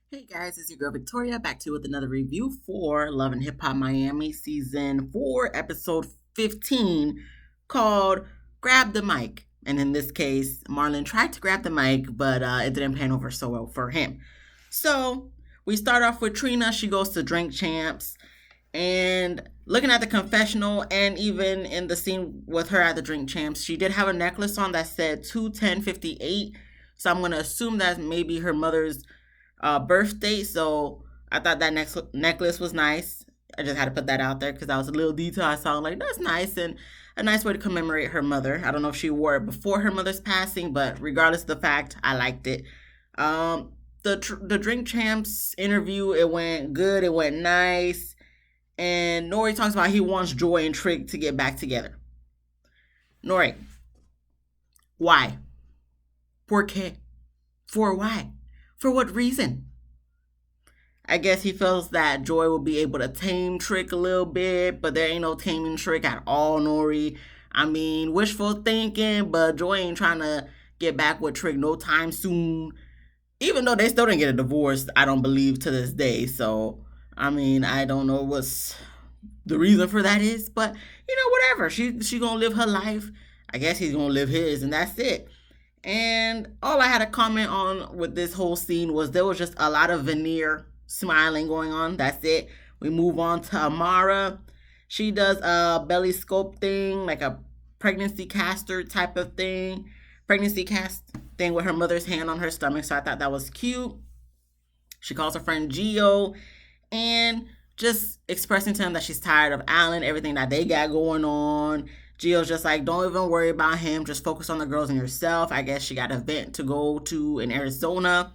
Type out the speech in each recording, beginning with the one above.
Hey guys, it's your girl Victoria back to you with another review for Love and Hip Hop Miami season 4, episode 15, called Grab the Mic. And in this case, Marlon tried to grab the mic, but it didn't pan over so well for him. So we start off with Trina. She goes to Drink Champs and looking at the confessional, and even in the scene with her at the Drink Champs, she did have a necklace on that said 21058. So I'm going to assume that maybe her mother's birthday. So I thought that necklace was nice. I just had to put that out there because that was a little detail I saw. Like, that's nice and a nice way to commemorate her mother. I don't know if she wore it before her mother's passing, but regardless of the fact, I liked it. The Drink Champs interview, it went good. It went nice. And Nori talks about he wants Joy and Trig to get back together. Nori, why? ¿Por qué? For why? For what reason? I guess he feels that Joy will be able to tame Trick a little bit, but there ain't no taming Trick at all, Nori. I mean, wishful thinking, but Joy ain't trying to get back with Trick no time soon. Even though they still didn't get a divorce, I don't believe to this day. So, I mean, I don't know what's the reason for that is, but whatever. She gonna live her life. I guess he's gonna live his, and that's it. And all I had to comment on with this whole scene was there was just a lot of veneer smiling going on. That's it. We move on to Amara. She does a belly scope thing, like a pregnancy caster type of thing. Pregnancy cast thing with her mother's hand on her stomach. So I thought that was cute. She calls her friend Gio and just expressing to him that she's tired of Alan, everything that they got going on. Gio's just like, don't even worry about him. Just focus on the girls and yourself. I guess she got an event to go to in Arizona.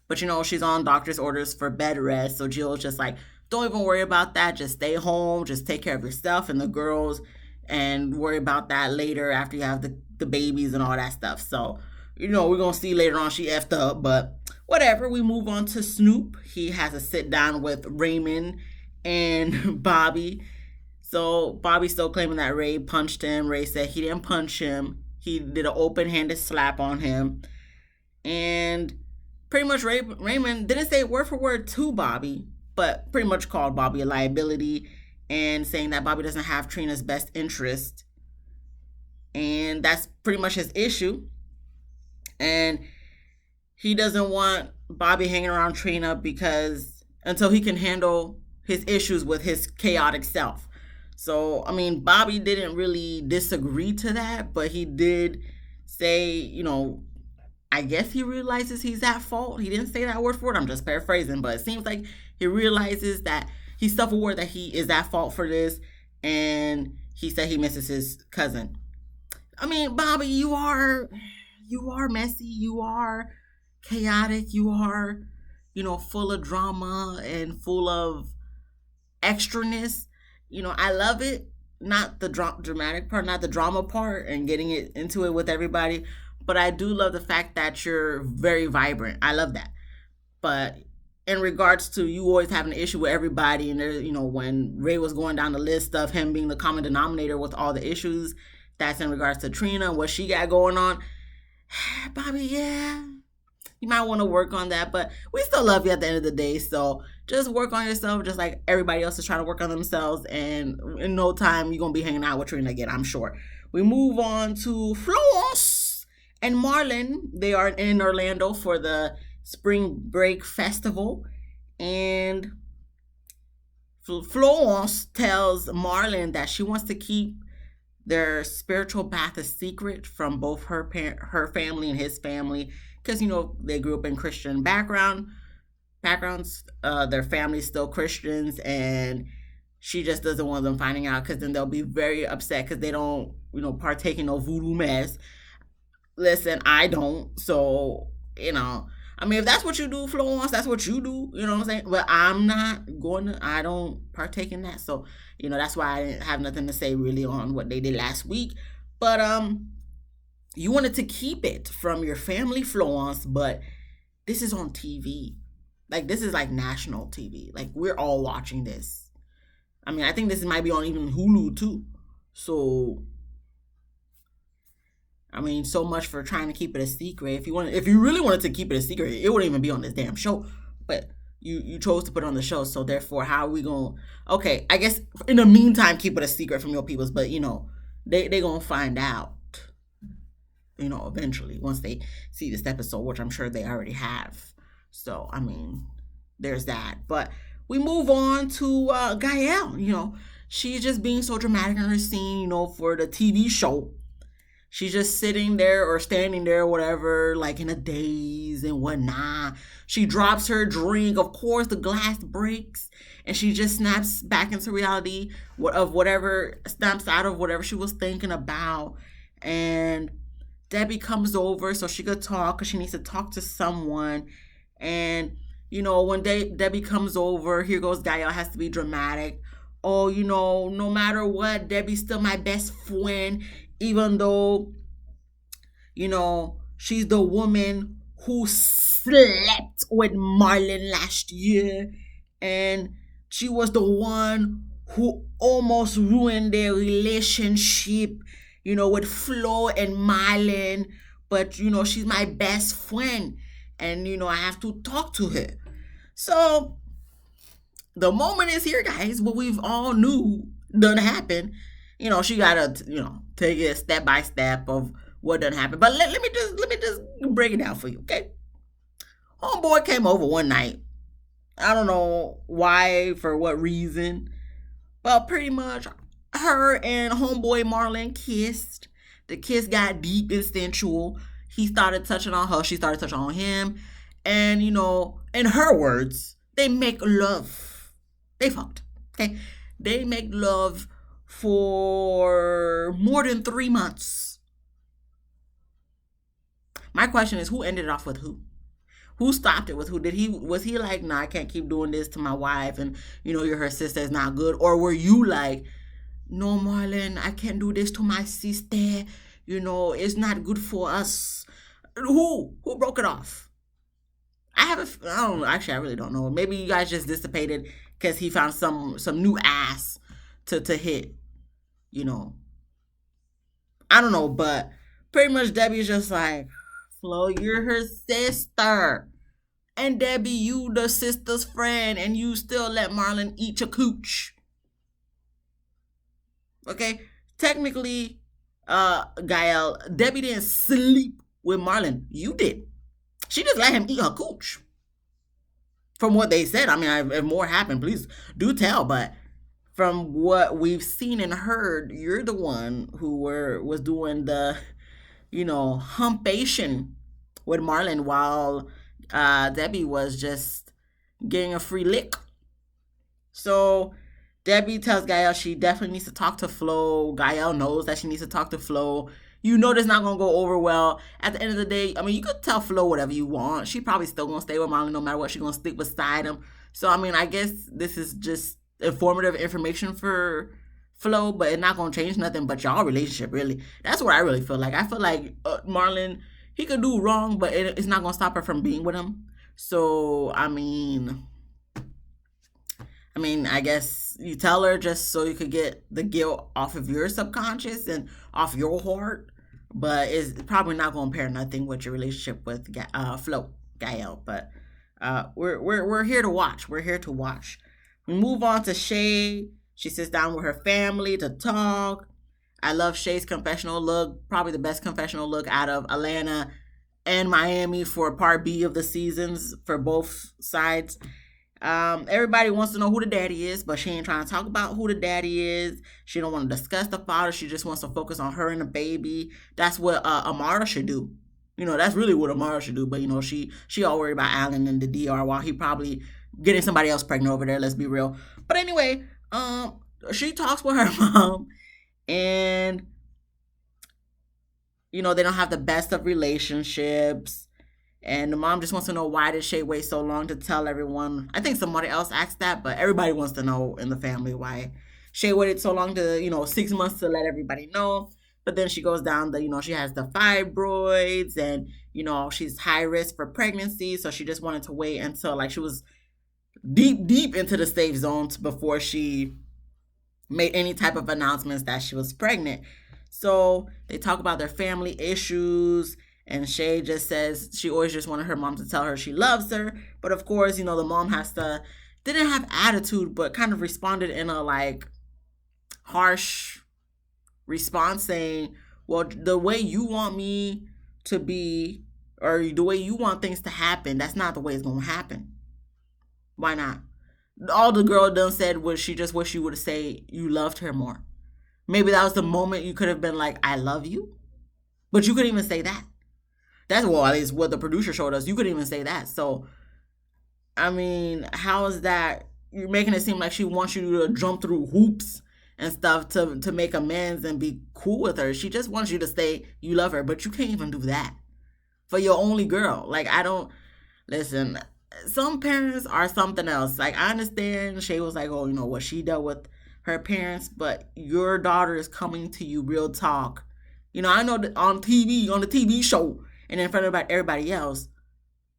But, she's on doctor's orders for bed rest. So Gio's just like, don't even worry about that. Just stay home. Just take care of yourself and the girls. And worry about that later after you have the babies and all that stuff. So, we're going to see later on she effed up. But whatever. We move on to Snoop. He has a sit down with Raymond and Bobby. So Bobby's still claiming that Ray punched him. Ray said he didn't punch him. He did an open-handed slap on him. And pretty much Raymond didn't say word for word to Bobby, but pretty much called Bobby a liability and saying that Bobby doesn't have Trina's best interest. And that's pretty much his issue. And he doesn't want Bobby hanging around Trina because until he can handle his issues with his chaotic self. So, I mean, Bobby didn't really disagree to that, but he did say, I guess he realizes he's at fault. He didn't say that word for word. I'm just paraphrasing, but it seems like he realizes that he's self-aware that he is at fault for this, and he said he misses his cousin. I mean, Bobby, you are messy. You are chaotic. You are, full of drama and full of extraness. I love it. Not the dramatic part, not the drama part and getting it into it with everybody. But I do love the fact that you're very vibrant. I love that. But in regards to you always having an issue with everybody, and there, when Ray was going down the list of him being the common denominator with all the issues, that's in regards to Trina and what she got going on. Bobby, yeah, you might want to work on that, but we still love you at the end of the day. So just work on yourself, just like everybody else is trying to work on themselves. And in no time, you're going to be hanging out with Trina again, I'm sure. We move on to Floss and Marlin. They are in Orlando for the spring break festival. And Florence tells Marlin that she wants to keep their spiritual path a secret from both her family and his family, because they grew up in Christian backgrounds. Their family's still Christians, and she just doesn't want them finding out, because then they'll be very upset because they don't partake in no voodoo mess. Listen, I don't, so I mean, if that's what you do, Florence, that's what you do, you know what I'm saying? But I don't partake in that. So, that's why I didn't have nothing to say really on what they did last week. But you wanted to keep it from your family, Florence, but this is on TV. Like, this is like national TV. Like, we're all watching this. I mean, I think this might be on even Hulu too. So, I mean, so much for trying to keep it a secret. If you really wanted to keep it a secret, it wouldn't even be on this damn show. but you chose to put it on the show, so therefore, how are we going to, okay, I guess in the meantime, keep it a secret from your peoples, but, they going to find out, eventually, once they see this episode, which I'm sure they already have. So, I mean, there's that. But we move on to Gael. She's just being so dramatic in her scene, for the TV show. She's just sitting there or standing there, whatever, like in a daze and whatnot. She drops her drink. Of course, the glass breaks, and she just snaps back into reality of whatever, snaps out of whatever she was thinking about. And Debbie comes over so she could talk, because she needs to talk to someone. And, when Debbie comes over, here goes Gael, has to be dramatic. Oh, no matter what, Debbie's still my best friend, even though, she's the woman who slept with Marlin last year. And she was the one who almost ruined their relationship, with Flo and Marlin. But, she's my best friend. And, I have to talk to her. So, the moment is here, guys, what we've all knew done happen. She gotta, take it step by step of what done happen. But let me just break it down for you, okay? Homeboy came over one night. I don't know why, for what reason, but pretty much her and homeboy Marlin kissed. The kiss got deep and sensual. He started touching on her. She started touching on him. And, in her words, they make love. They fucked. Okay? They make love for more than 3 months. My question is, who ended it off with who? Who stopped it with who? Was he like, nah, I can't keep doing this to my wife, and you're her sister, is not good? Or were you like, no, Marlon, I can't do this to my sister. It's not good for us. Who broke it off? I don't know. Actually, I really don't know. Maybe you guys just dissipated because he found some new ass to hit. I don't know, but pretty much Debbie's just like, Flo, you're her sister. And Debbie, you the sister's friend, and you still let Marlon eat your cooch. Okay? Technically, Gael, Debbie didn't sleep with Marlon. You did. She just let him eat her cooch. From what they said, I mean, if more happened, please do tell. But from what we've seen and heard, you're the one who was doing the, humpation with Marlon, while Debbie was just getting a free lick. So Debbie tells Gael she definitely needs to talk to Flo. Gael knows that she needs to talk to Flo. That's not going to go over well. At the end of the day, I mean, you could tell Flo whatever you want. She probably still going to stay with Marlon no matter what. She's going to stick beside him. So, I mean, I guess this is just informative information for Flo, but it's not going to change nothing but y'all relationship, really. That's what I really feel like. I feel like Marlon, he could do wrong, but it's not going to stop her from being with him. So, I mean, I guess you tell her just so you could get the guilt off of your subconscious and off your heart. But it's probably not going to pair nothing with your relationship with Flo, Gael. But we're here to watch. We're here to watch. We move on to Shay. She sits down with her family to talk. I love Shay's confessional look. Probably the best confessional look out of Atlanta and Miami for part B of the seasons for both sides. Everybody wants to know who the daddy is, but she ain't trying to talk about who the daddy is. She don't want to discuss the father. She just wants to focus on her and the baby. That's what Amara should do. That's really what Amara should do. But she all worried about Alan and the DR while he probably getting somebody else pregnant over there. Let's be real. But anyway, she talks with her mom, and they don't have the best of relationships. And the mom just wants to know, why did Shay wait so long to tell everyone? I think somebody else asked that, but everybody wants to know in the family why Shay waited so long to, 6 months to let everybody know. But then she goes down she has the fibroids, and, she's high risk for pregnancy. So she just wanted to wait until she was deep into the safe zones before she made any type of announcements that she was pregnant. So they talk about their family issues. And Shay just says she always just wanted her mom to tell her she loves her. But of course, the mom didn't have attitude, but kind of responded in a like harsh response saying, well, the way you want me to be, or the way you want things to happen, that's not the way it's going to happen. Why not? All the girl done said was she just wished you would have said you loved her more. Maybe that was the moment you could have been like, I love you. But you couldn't even say that. That's, well, at least what the producer showed us. You couldn't even say that. So, I mean, how is that? You're making it seem like she wants you to jump through hoops and stuff to make amends and be cool with her. She just wants you to say you love her, but you can't even do that for your only girl. Like, I don't, listen, some parents are something else. Like, I understand Shay was like, oh, what she dealt with her parents, but your daughter is coming to you real talk. I know that on the TV show and in front of everybody else,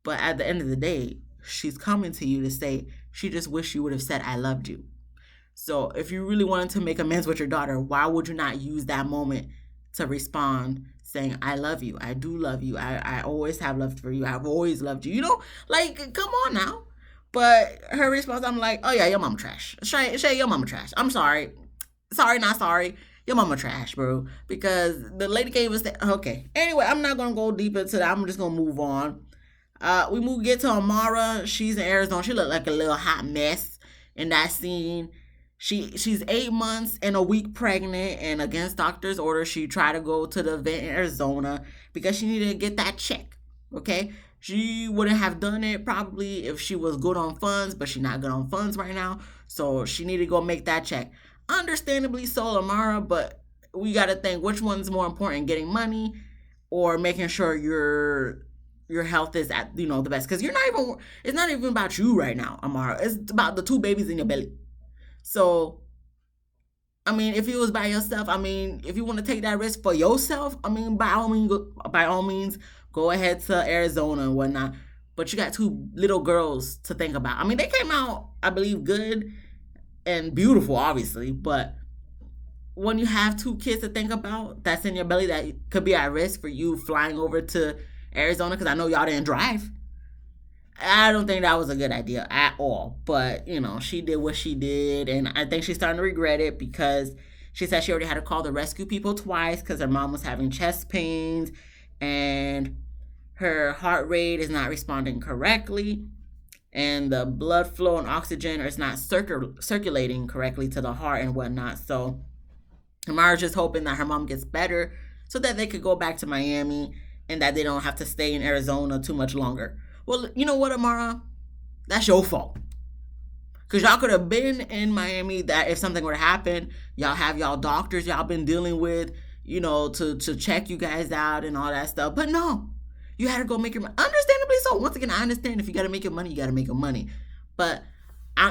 but at the end of the day, she's coming to you to say she just wish you would have said I loved you. So if you really wanted to make amends with your daughter, why would you not use that moment to respond saying, I love you. I do love you. I always have loved for you. I've always loved you. Like, come on now. But her response, I'm like, oh yeah, your mama trash. Shay, your mama trash. I'm sorry. Sorry, not sorry. Your mama trash, bro. Because the lady gave us that. Okay. Anyway, I'm not going to go deep into that. I'm just going to move on. We get to Amara. She's in Arizona. She looked like a little hot mess in that scene. She's 8 months and a week pregnant, and against doctor's order, she tried to go to the event in Arizona because she needed to get that check. Okay? She wouldn't have done it probably if she was good on funds, but she's not good on funds right now. So she needed to go make that check. Understandably so, Amara, but we got to think which one's more important, getting money or making sure your health is at, the best. Because it's not even about you right now, Amara. It's about the 2 babies in your belly. So, I mean, if it was by yourself, I mean, if you want to take that risk for yourself, I mean, by all means, go ahead to Arizona and whatnot. But you got 2 little girls to think about. I mean, they came out, I believe, good and beautiful, obviously. But when you have 2 kids to think about that's in your belly that could be at risk for you flying over to Arizona, because I know y'all didn't drive. I don't think that was a good idea at all. But, she did what she did. And I think she's starting to regret it because she said she already had to call the rescue people twice because her mom was having chest pains and her heart rate is not responding correctly. And the blood flow and oxygen is not circulating correctly to the heart and whatnot. So Amara's just hoping that her mom gets better so that they could go back to Miami and that they don't have to stay in Arizona too much longer. Well, you know what, Amara? That's your fault. Because y'all could have been in Miami that if something were to happen, y'all have y'all doctors y'all been dealing with, to check you guys out and all that stuff. But no, you had to go make your money. Understandably so. Once again, I understand if you got to make your money, you got to make your money. But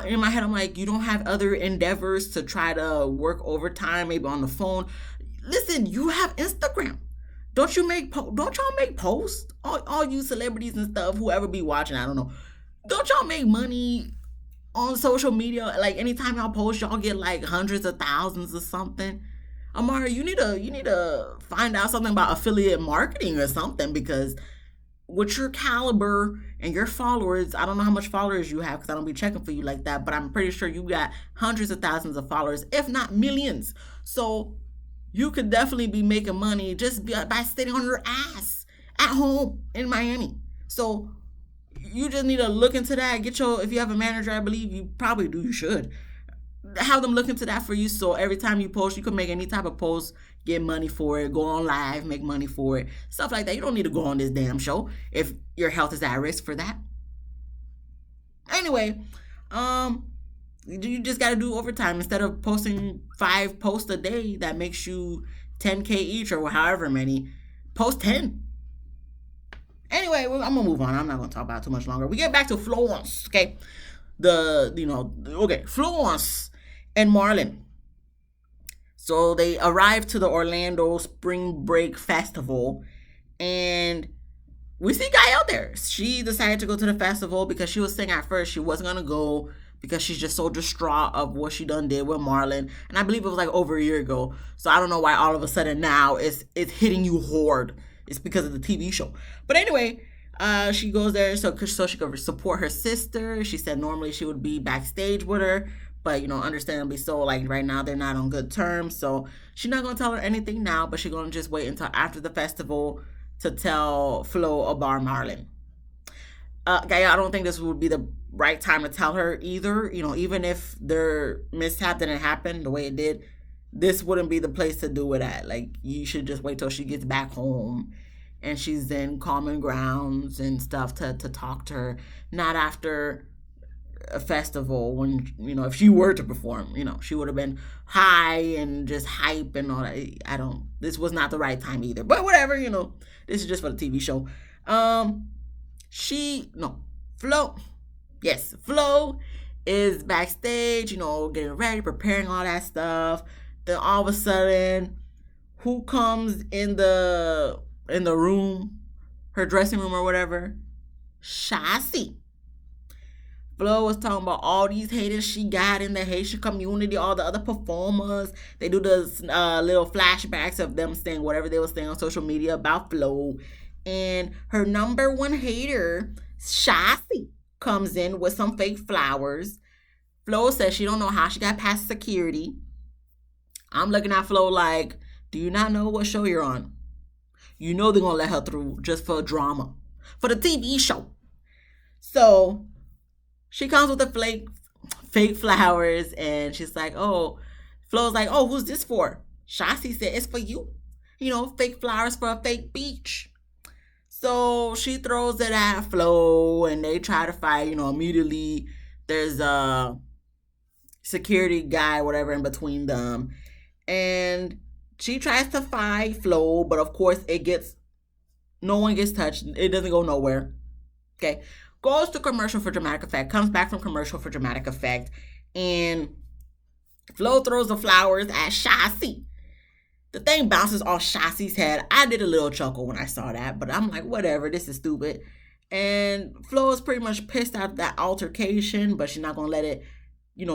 in my head, I'm like, you don't have other endeavors to try to work overtime, maybe on the phone. Listen, you have Instagram. Don't y'all make posts? All you celebrities and stuff, whoever be watching, I don't know. Don't y'all make money on social media? Like anytime y'all post, y'all get like hundreds of thousands or something. Amara, you need to find out something about affiliate marketing or something, because with your caliber and your followers, I don't know how much followers you have because I don't be checking for you like that, but I'm pretty sure you got hundreds of thousands of followers, if not millions. So you could definitely be making money just by sitting on your ass at home in Miami. So you just need to look into that. If you have a manager, I believe you probably do, you should have them look into that for you. So every time you post, you can make any type of post, get money for it, go on live, make money for it, stuff like that. You don't need to go on this damn show if your health is at risk for that. Anyway, you just got to do overtime. Instead of posting 5 posts a day that makes you $10K each or however many, post 10. Anyway, I'm gonna move on. I'm not gonna talk about it too much longer. We get back to Florence, okay? Floss and Marlin. So they arrived to the Orlando Spring Break Festival, and we see Gail there. She decided to go to the festival because she was saying at first she wasn't gonna go because she's just so distraught of what she done did with Marlin. And I believe it was like over a year ago. So I don't know why all of a sudden now it's hitting you hard It's because of the TV show. But anyway, she goes there so she could support her sister. She said normally she would be backstage with her, but understandably so. Like right now, they're not on good terms, so she's not gonna tell her anything now. But she's gonna just wait until after the festival to tell Flo about Marlin. Gail, I don't think this would be the right time to tell her either. Even if their mishap didn't happen the way it did, this wouldn't be the place to do it at. Like, you should just wait till she gets back home and she's in common grounds and stuff to talk to her. Not after a festival when, if she were to perform, she would have been high and just hype and all that. This was not the right time either. But whatever, this is just for the TV show. Flo, yes, Flo is backstage, getting ready, preparing all that stuff. Then all of a sudden, who comes in the room, her dressing room or whatever? Shay. Flo was talking about all these haters she got in the Haitian community, all the other performers. They do the little flashbacks of them saying whatever they were saying on social media about Flo. And her number one hater, Shay, comes in with some fake flowers. Flo says she don't know how she got past security. I'm looking at Flo like, do you not know what show you're on? They're going to let her through just for drama. For the TV show. So she comes with the fake flowers and she's like, oh, Flo's like, oh, who's this for? Shay said, it's for you. Fake flowers for a fake beach. So she throws it at Flo and they try to fight, immediately there's a security guy, whatever, in between them. And she tries to fight Flo, but of course no one gets touched. It doesn't go nowhere. Okay. Goes to commercial for dramatic effect, comes back from commercial for dramatic effect, and Flo throws the flowers at Shay. The thing bounces off Shay's head. I did a little chuckle when I saw that, but I'm like, whatever, this is stupid. And Flo is pretty much pissed at that altercation, but she's not going to let it,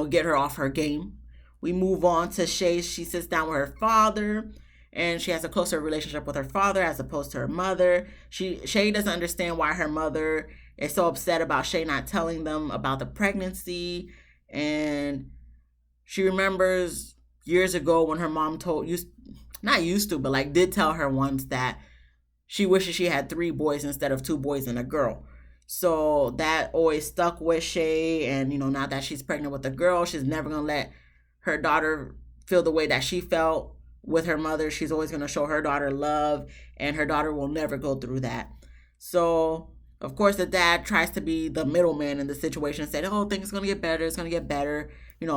get her off her game. We move on to Shay. She sits down with her father, and she has a closer relationship with her father as opposed to her mother. Shay doesn't understand why her mother is so upset about Shay not telling them about the pregnancy. And she remembers years ago when her mom did tell her once that she wishes she had 3 boys instead of 2 boys and a girl. So that always stuck with Shay. And, now that she's pregnant with a girl, she's never going to let her daughter feel the way that she felt with her mother. She's always going to show her daughter love, and her daughter will never go through that. So, of course, the dad tries to be the middleman in the situation and said, oh, things are going to get better. It's going to get better.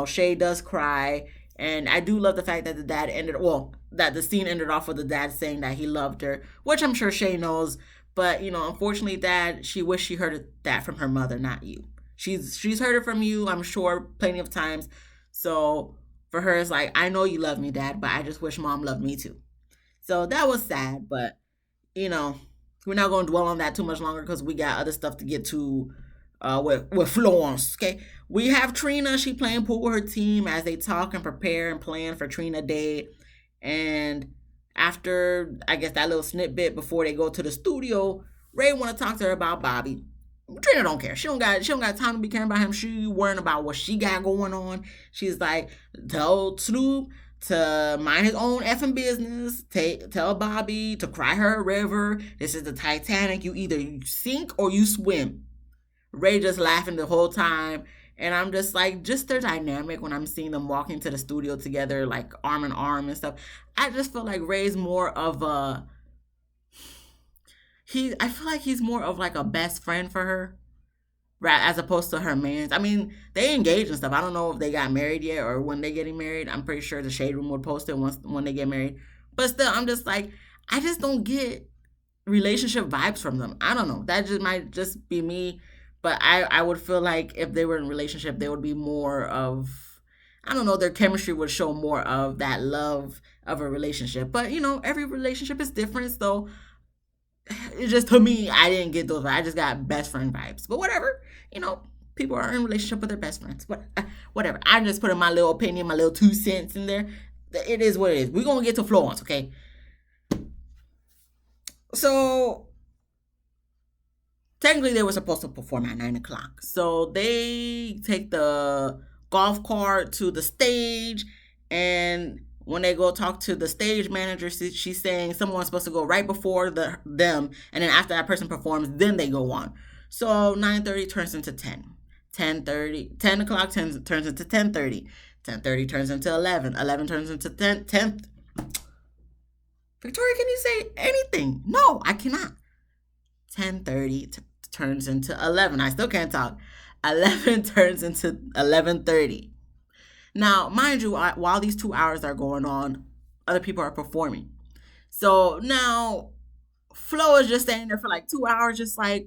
Shay does cry. And I do love the fact that that the scene ended off with the dad saying that he loved her, which I'm sure Shay knows. But, unfortunately, Dad, she wished she heard that from her mother, not you. She's heard it from you, I'm sure, plenty of times. So for her, it's like, I know you love me, Dad, but I just wish Mom loved me too. So that was sad, but, we're not going to dwell on that too much longer because we got other stuff to get to with Florence, okay? We have Trina. She playing pool with her team as they talk and prepare and plan for Trina Day. And after, I guess, that little snippet before they go to the studio, Ray want to talk to her about Bobby. Trina don't care. She don't got time to be caring about him. She worrying about what she got going on. She's like, tell Snoop to mind his own effing business. Tell Bobby to cry her a river. This is the Titanic. You either sink or you swim. Ray just laughing the whole time. And I'm just like, just their dynamic when I'm seeing them walking to the studio together, like arm in arm and stuff. I just feel like Ray's more of I feel like he's more of like a best friend for her, right? As opposed to her man. I mean, they engage and stuff. I don't know if they got married yet or when they're getting married. I'm pretty sure the Shade Room would post it when they get married. But still, I'm just like, I just don't get relationship vibes from them. I don't know. That just might just be me. But I would feel like if they were in a relationship, they would be more of, I don't know, their chemistry would show more of that love of a relationship. But, every relationship is different. So it's just, to me, I didn't get those vibes. I just got best friend vibes. But whatever, people are in a relationship with their best friends. But whatever. I'm just putting my little opinion, my little 2 cents in there. It is what it is. We're going to get to Florence, okay? So technically they were supposed to perform at 9 o'clock. So they take the golf cart to the stage, and when they go talk to the stage manager, she's saying someone's supposed to go right before them, and then after that person performs, then they go on. So 9:30 turns into 10. 10:30, 10 o'clock turns into 10:30. 10:30 turns into 11. 11 turns into 10. Victoria, can you say anything? No, I cannot. 10:30 turns into 11. I still can't talk. 11 turns into 11:30. Now, mind you, while these 2 hours are going on, other people are performing. So now Flo is just standing there for like 2 hours, just like,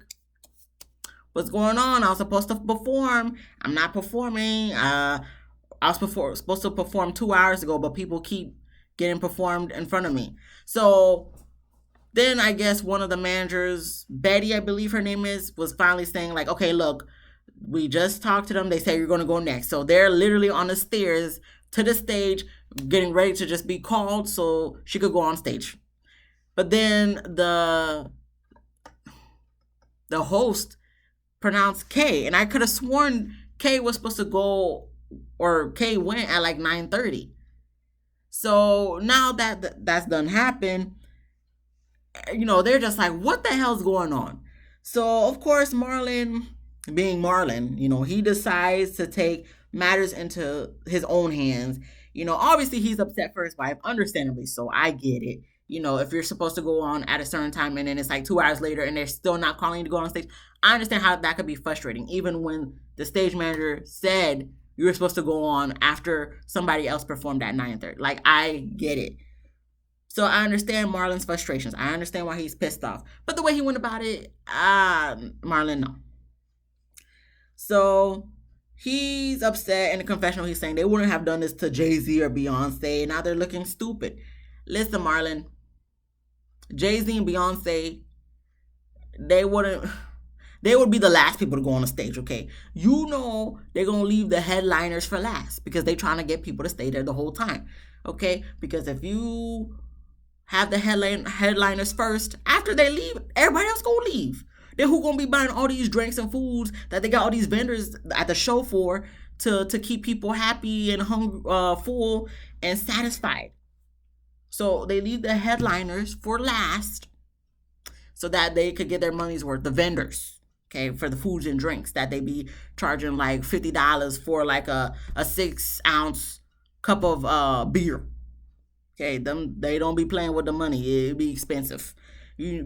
what's going on? I was supposed to perform. I'm not performing. I was supposed to perform 2 hours ago, but people keep getting performed in front of me. So then I guess one of the managers, Betty, I believe her name is, was finally saying like, okay, look, we just talked to them. They say you're going to go next. So they're literally on the stairs to the stage, getting ready to just be called so she could go on stage. But then the host pronounced K, and I could have sworn K was supposed to go, or K went at like 9:30. So now that that's done happened, they're just like, what the hell's going on? So of course Marlin, being Marlin, he decides to take matters into his own hands. Obviously he's upset for his wife, understandably so. I get it. If you're supposed to go on at a certain time and then it's like 2 hours later and they're still not calling you to go on stage, I understand how that could be frustrating. Even when the stage manager said you were supposed to go on after somebody else performed at 9:30. Like, I get it. So I understand Marlon's frustrations. I understand why he's pissed off. But the way he went about it, Marlon, no. So he's upset in the confessional. He's saying they wouldn't have done this to Jay-Z or Beyonce. Now they're looking stupid. Listen, Marlon, Jay-Z and Beyonce, they would be the last people to go on the stage, okay? They're going to leave the headliners for last because they're trying to get people to stay there the whole time, okay? Because if you have the headliners first, after they leave, everybody else going to leave. Then who going to be buying all these drinks and foods that they got all these vendors at the show for to keep people happy and hungry, full and satisfied? So they leave the headliners for last so that they could get their money's worth, the vendors, okay, for the foods and drinks that they be charging like $50 for like a 6-ounce cup of beer. Okay, they don't be playing with the money. It be expensive. You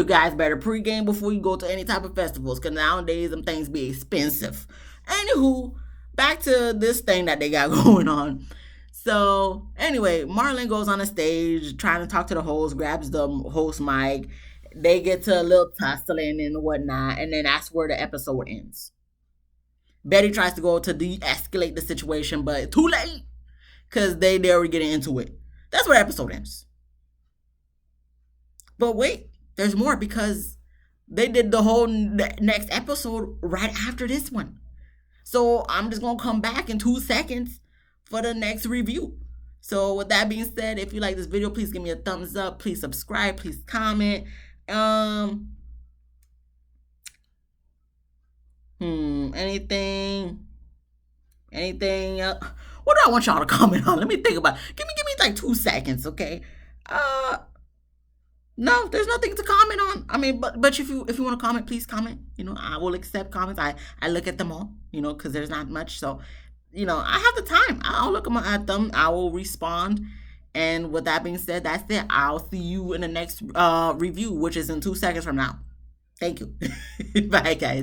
guys better pregame before you go to any type of festivals, because nowadays them things be expensive. Anywho, back to this thing that they got going on. So anyway, Marlon goes on the stage trying to talk to the host, grabs the host mic. They get to a little tussling and whatnot, and then that's where the episode ends. Betty tries to go to de-escalate the situation, but too late, because they were getting into it. That's where the episode ends. But wait, there's more, because they did the whole next episode right after this one. So I'm just going to come back in 2 seconds for the next review. So with that being said, if you like this video, please give me a thumbs up. Please subscribe. Please comment. Anything else? What do I want y'all to comment on? Let me think about it. Give me like 2 seconds, okay? No, there's nothing to comment on. I mean, but if you want to comment, please comment. I will accept comments. I look at them all, because there's not much. So, I have the time. I'll look at them. I will respond. And with that being said, that's it. I'll see you in the next review, which is in 2 seconds from now. Thank you. Bye, guys.